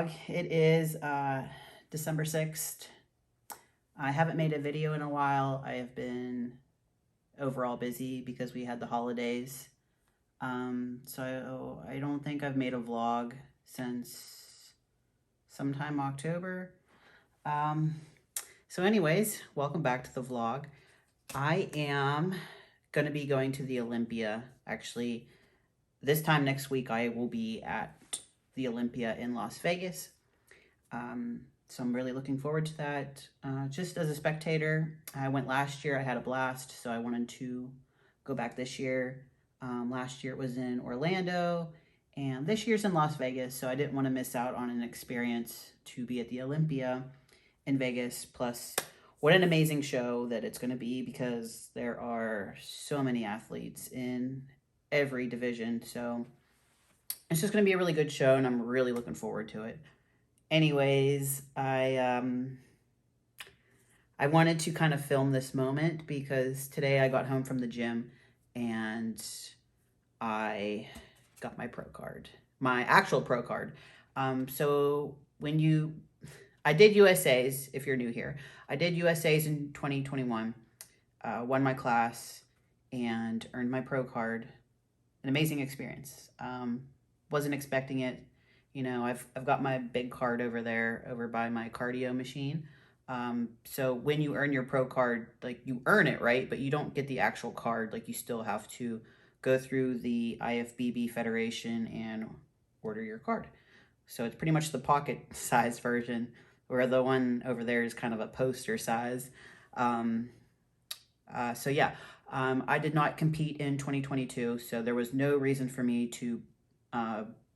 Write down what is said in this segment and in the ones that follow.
vlog. It is December 6th. I haven't made a video in a while. I have been overall busy because we had the holidays. So I don't think I've made a vlog since sometime October. So anyways, welcome back to the vlog. I am going to be going to the Olympia. Actually, this time next week I will be at the Olympia in Las Vegas. So I'm really looking forward to that. Just as a spectator, I went last year. I had a blast, so I wanted to go back this year. Last year it was in Orlando, and this year's in Las Vegas, so I didn't want to miss out on an experience to be at the Olympia in Vegas. Plus, what an amazing show that it's going to be, because there are so many athletes in every division. So it's just going to be a really good show, and I'm really looking forward to it. Anyways, I wanted to kind of film this moment because today I got home from the gym and I got my pro card, my actual pro card. So I did USAs, if you're new here. I did USAs in 2021, won my class, and earned my pro card. An amazing experience. Wasn't expecting it. You know, I've got my big card over by my cardio machine. So when you earn your pro card, like, you earn it, right? But you don't get the actual card. Like, you still have to go through the IFBB Federation and order your card. So it's pretty much the pocket size version, where the one over there is kind of a poster size. So yeah, I did not compete in 2022, so there was no reason for me to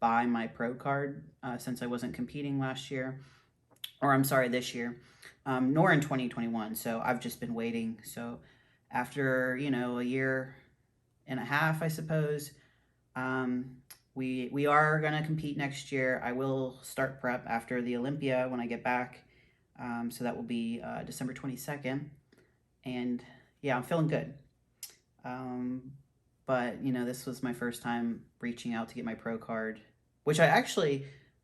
buy my pro card since I wasn't competing last year, or I'm sorry, this year, nor in 2021. So I've just been waiting. So after, you know, a year and a half, I suppose, we are going to compete next year. I will start prep after the Olympia when I get back. So that will be December 22nd. And yeah, I'm feeling good. But, you know, this was my first time reaching out to get my pro card, which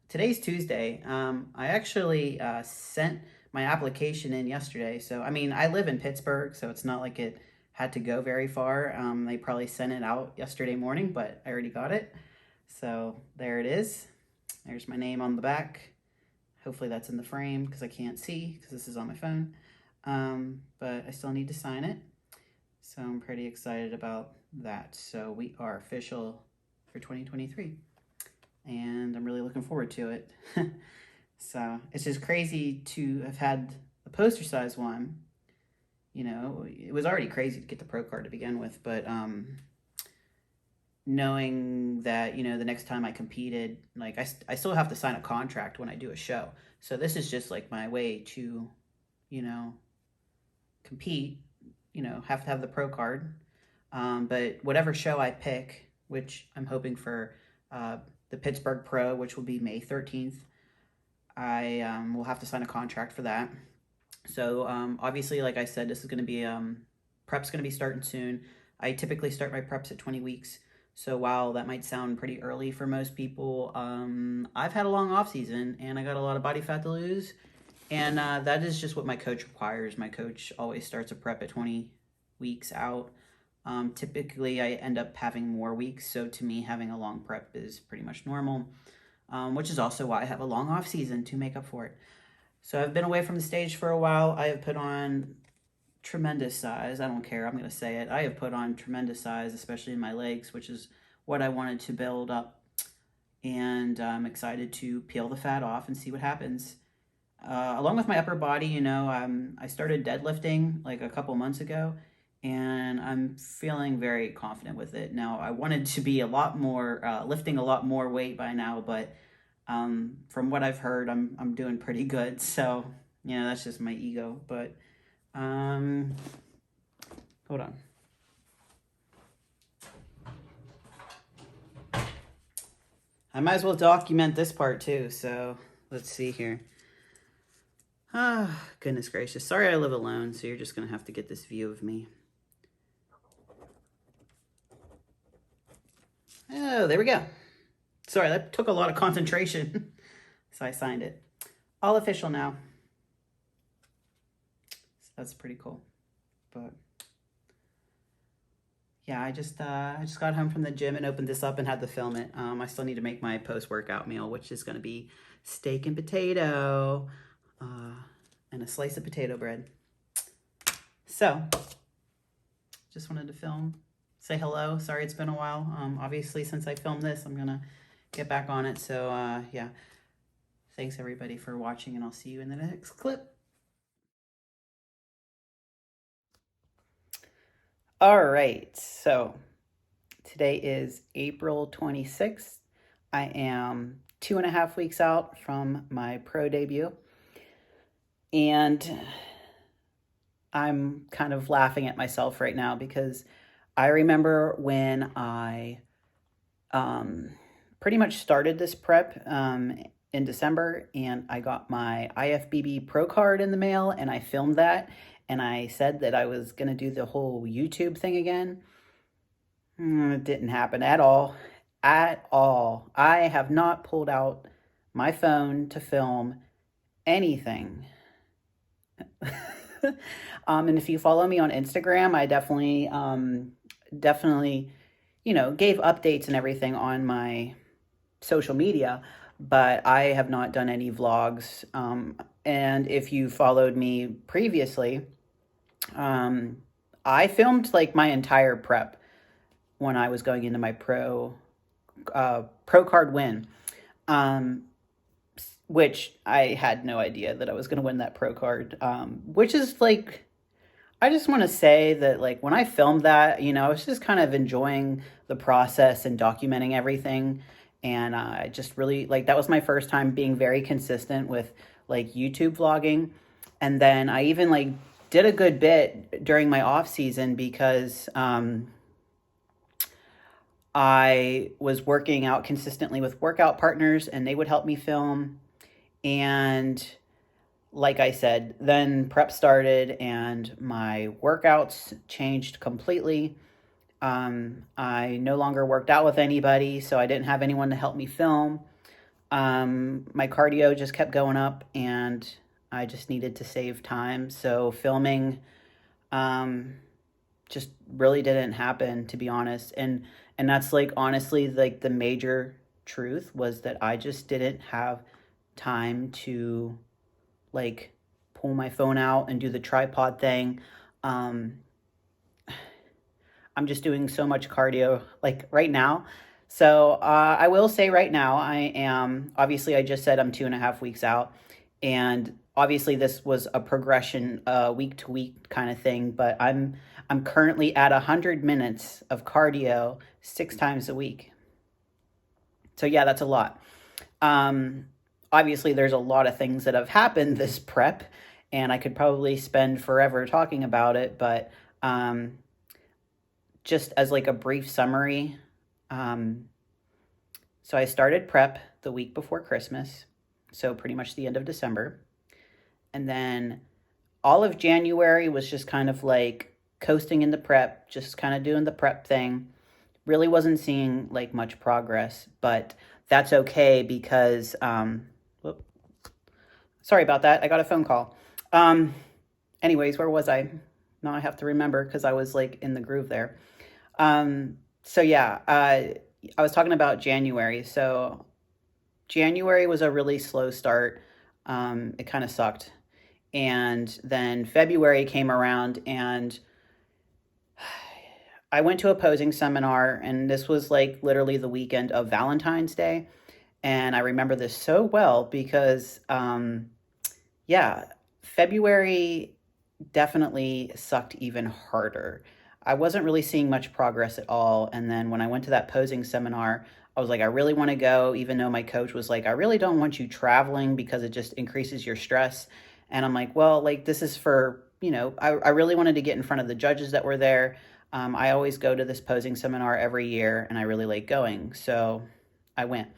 today's Tuesday. I actually sent my application in yesterday. So, I mean, I live in Pittsburgh, so it's not like it had to go very far. They probably sent it out yesterday morning, but I already got it. So there it is. There's my name on the back. Hopefully that's in the frame because I can't see because this is on my phone. But I still need to sign it. So I'm pretty excited about that. So we are official for 2023. And I'm really looking forward to it. So it's just crazy to have had a poster size one. You know, it was already crazy to get the pro card to begin with, but knowing that, you know, the next time I competed, like, I still have to sign a contract when I do a show. So this is just like my way to, you know, compete. You know, have to have the pro card. But whatever show I pick, which I'm hoping for the Pittsburgh Pro, which will be May 13th, I will have to sign a contract for that. So obviously, like I said, this is going to be, prep's going to be starting soon. I typically start my preps at 20 weeks. So while that might sound pretty early for most people, I've had a long off season and I got a lot of body fat to lose. And that is just what my coach requires. My coach always starts a prep at 20 weeks out. Typically, I end up having more weeks. So to me, having a long prep is pretty much normal, which is also why I have a long off season to make up for it. So I've been away from the stage for a while. I have put on tremendous size. I don't care. I'm going to say it. I have put on tremendous size, especially in my legs, which is what I wanted to build up. And I'm excited to peel the fat off and see what happens. Along with my upper body, you know, I started deadlifting like a couple months ago, and I'm feeling very confident with it. Now, I wanted to be a lot more, lifting a lot more weight by now, but from what I've heard, I'm doing pretty good. So, you know, that's just my ego. But hold on. I might as well document this part too. So let's see here. Ah, goodness gracious. Sorry I live alone, so you're just going to have to get this view of me. Oh, there we go. Sorry, that took a lot of concentration. So I signed it. All official now. So that's pretty cool. But yeah, I just got home from the gym and opened this up and had to film it. I still need to make my post workout meal, which is going to be steak and potato, uh, and a slice of potato bread. So, just wanted to film, say hello. Sorry it's been a while. Obviously, since I filmed this, I'm gonna get back on it. So yeah, thanks everybody for watching, and I'll see you in the next clip. All right, so today is April 26th. I am 2.5 weeks out from my pro debut, and I'm kind of laughing at myself right now because I remember when I pretty much started this prep in December, and I got my IFBB Pro card in the mail, and I filmed that, and I said that I was going to do the whole YouTube thing again. It didn't happen at all. At all. I have not pulled out my phone to film anything. And if you follow me on Instagram, I definitely, gave updates and everything on my social media, but I have not done any vlogs. And if you followed me previously, I filmed like my entire prep when I was going into my pro card win, which I had no idea that I was going to win that pro card, which is like, I just want to say that like when I filmed that, I was just kind of enjoying the process and documenting everything. And I just really like, that was my first time being very consistent with like YouTube vlogging. And then I even like did a good bit during my off season because I was working out consistently with workout partners, and they would help me film. And like I said, then prep started and my workouts changed completely. I no longer worked out with anybody, so I didn't have anyone to help me film. My cardio just kept going up, and I just needed to save time. So filming just really didn't happen, to be honest. And that's like honestly like the major truth was that I just didn't have time to like pull my phone out and do the tripod thing. I'm just doing so much cardio like right now. So I will say right now, I am, obviously I just said I'm 2.5 weeks out, and obviously this was a progression week to week kind of thing, but I'm currently at 100 minutes of cardio 6 times a week. So yeah, that's a lot. Obviously there's a lot of things that have happened this prep, and I could probably spend forever talking about it, but just as like a brief summary, so I started prep the week before Christmas, so pretty much the end of December. And then all of January was just kind of like coasting into prep, just kind of doing the prep thing. Really wasn't seeing like much progress, but that's okay because, sorry about that. I got a phone call. Anyways, where was I? Now I have to remember because I was like in the groove there. So yeah, I was talking about January. So January was a really slow start. It kind of sucked. And then February came around, and I went to a posing seminar, and this was like literally the weekend of Valentine's Day. And I remember this so well because, yeah, February definitely sucked even harder. I wasn't really seeing much progress at all. And then when I went to that posing seminar, I was like, I really want to go, even though my coach was like, I really don't want you traveling because it just increases your stress. And I'm like, well, like this is for, I really wanted to get in front of the judges that were there. I always go to this posing seminar every year, and I really like going. So I went.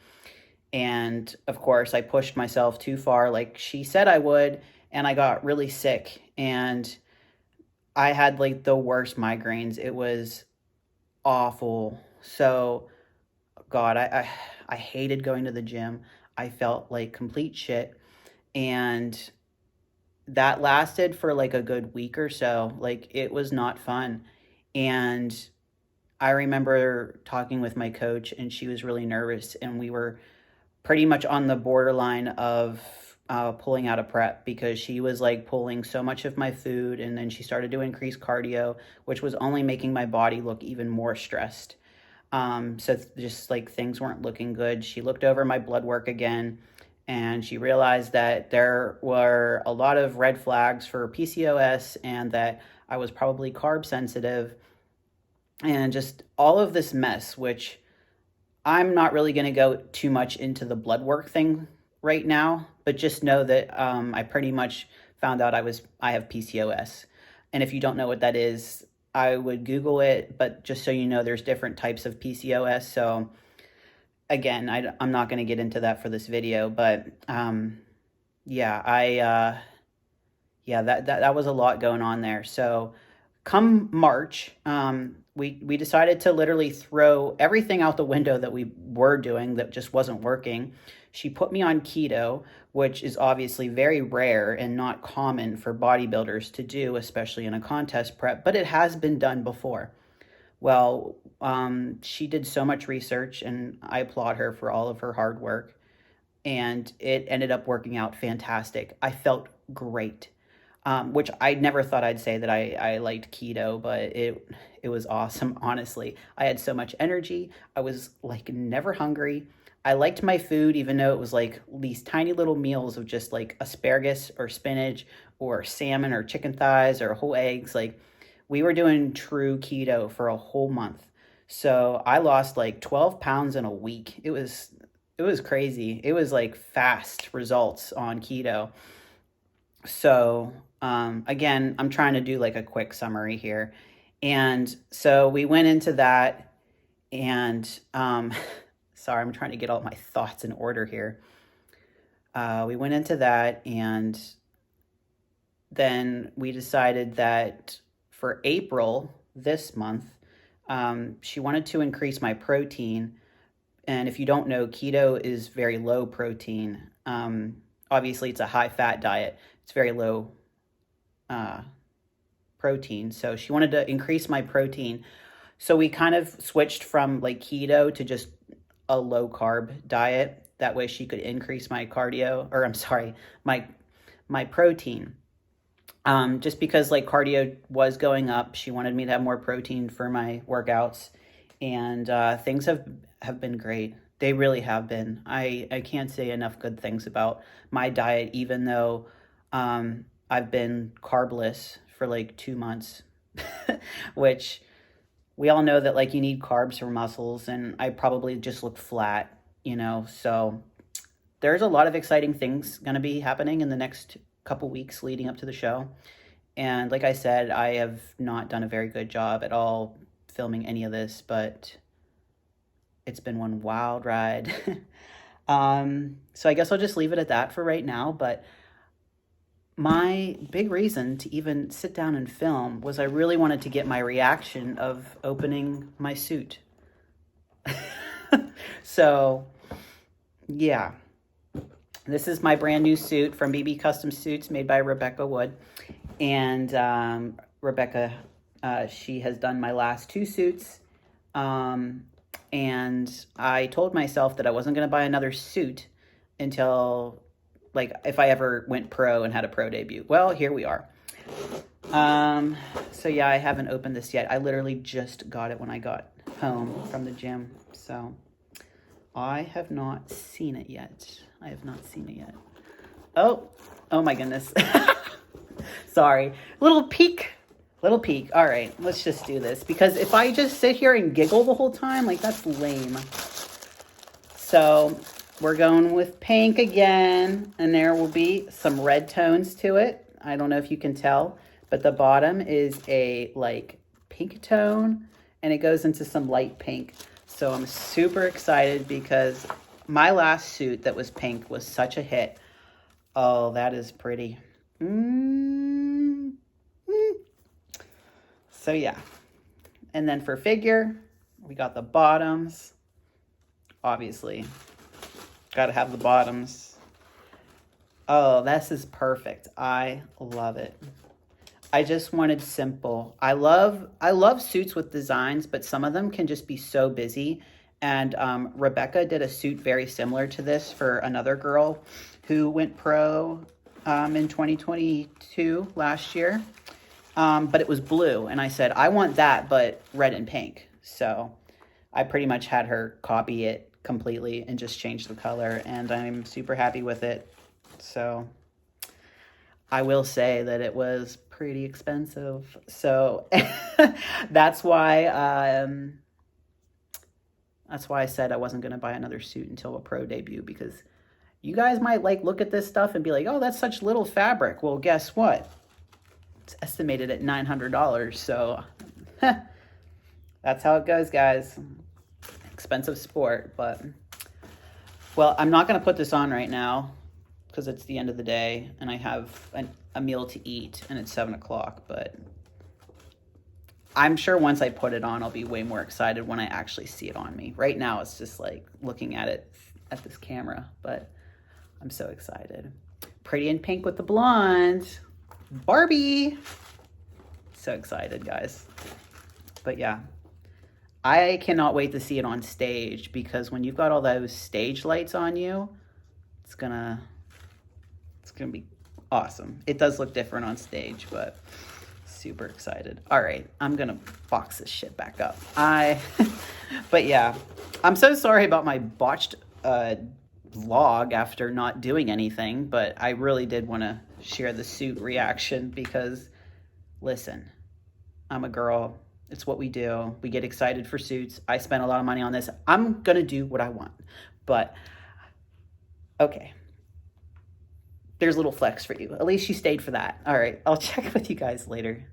And of course, I pushed myself too far, like she said I would, and I got really sick. And I had like the worst migraines. It was awful. So, God, I hated going to the gym. I felt like complete shit. And that lasted for like a good week or so. Like, it was not fun. And I remember talking with my coach, and she was really nervous, and we were pretty much on the borderline of pulling out of prep, because she was like pulling so much of my food, and then she started to increase cardio, which was only making my body look even more stressed. So just like things weren't looking good. She looked over my blood work again, and she realized that there were a lot of red flags for PCOS, and that I was probably carb sensitive, and just all of this mess, which I'm not really going to go too much into the blood work thing right now, but just know that I pretty much found out I have PCOS. And if you don't know what that is, I would Google it, but just so you know, there's different types of PCOS. So again, I'm not going to get into that for this video, but yeah, that was a lot going on there. So come March, we decided to literally throw everything out the window that we were doing that just wasn't working. She put me on keto, which is obviously very rare and not common for bodybuilders to do, especially in a contest prep, but it has been done before. Well, she did so much research, and I applaud her for all of her hard work, and it ended up working out fantastic. I felt great. Which I never thought I'd say that I liked keto, but it was awesome, honestly. I had so much energy. I was like never hungry. I liked my food, even though it was like these tiny little meals of just like asparagus or spinach or salmon or chicken thighs or whole eggs. Like, we were doing true keto for a whole month. So I lost like 12 pounds in a week. It was crazy. It was like fast results on keto. So, again, I'm trying to do like a quick summary here. And so we went into that, and, sorry, I'm trying to get all my thoughts in order here. We went into that, and then we decided that for April this month, she wanted to increase my protein. And if you don't know, keto is very low protein. Obviously, it's a high fat diet. It's very low protein. So she wanted to increase my protein. So we kind of switched from like keto to just a low carb diet. That way she could increase my cardio, or I'm sorry, my protein. Just because like cardio was going up, she wanted me to have more protein for my workouts, and things have been great. They really have been. I can't say enough good things about my diet, even though I've been carbless for like 2 months, which we all know that like you need carbs for muscles, and I probably just look flat, so there's a lot of exciting things going to be happening in the next couple weeks leading up to the show. And like I said, I have not done a very good job at all filming any of this, but it's been one wild ride. So I guess I'll just leave it at that for right now. But my big reason to even sit down and film was I really wanted to get my reaction of opening my suit. So, yeah. This is my brand new suit from BB Custom Suits, made by Rebecca Wood. And Rebecca, she has done my last 2 suits. And I told myself that I wasn't going to buy another suit until, like, if I ever went pro and had a pro debut. Well, here we are. So yeah, I haven't opened this yet. I literally just got it when I got home from the gym. So I have not seen it yet. Oh my goodness. Sorry. Little peek. All right, let's just do this, because if I just sit here and giggle the whole time, like, that's lame. So we're going with pink again, and there will be some red tones to it. I don't know if you can tell, but the bottom is a like pink tone, and it goes into some light pink. So I'm super excited, because my last suit that was pink was such a hit. Oh, that is pretty. So yeah. And then for figure, we got the bottoms. Obviously, Gotta have the bottoms. Oh, this is perfect. I love it. I just wanted simple. I love suits with designs, but some of them can just be so busy. And Rebecca did a suit very similar to this for another girl who went pro in 2022 last year. But it was blue, and I said, I want that, but red and pink. So I pretty much had her copy it completely and just change the color, and I'm super happy with it. So I will say that it was pretty expensive. So that's why I said I wasn't going to buy another suit until a pro debut, because you guys might like look at this stuff and be like, oh, that's such little fabric. Well, guess what? It's estimated at $900. So that's how it goes, guys. Expensive sport, but well, I'm not going to put this on right now because it's the end of the day and I have a meal to eat and it's 7 o'clock, but I'm sure once I put it on, I'll be way more excited when I actually see it on me. Right now, it's just like looking at it at this camera, but I'm so excited. Pretty in pink with the blonde. Barbie. So excited, guys. But yeah, I cannot wait to see it on stage, because when you've got all those stage lights on you, it's gonna be awesome. It does look different on stage, but super excited. All right, I'm gonna box this shit back up. But yeah, I'm so sorry about my botched vlog after not doing anything, but I really did want to share the suit reaction because, listen, I'm a girl. It's what we do. We get excited for suits. I spent a lot of money on this. I'm gonna do what I want, but okay. There's a little flex for you. At least you stayed for that. All right, I'll check with you guys later.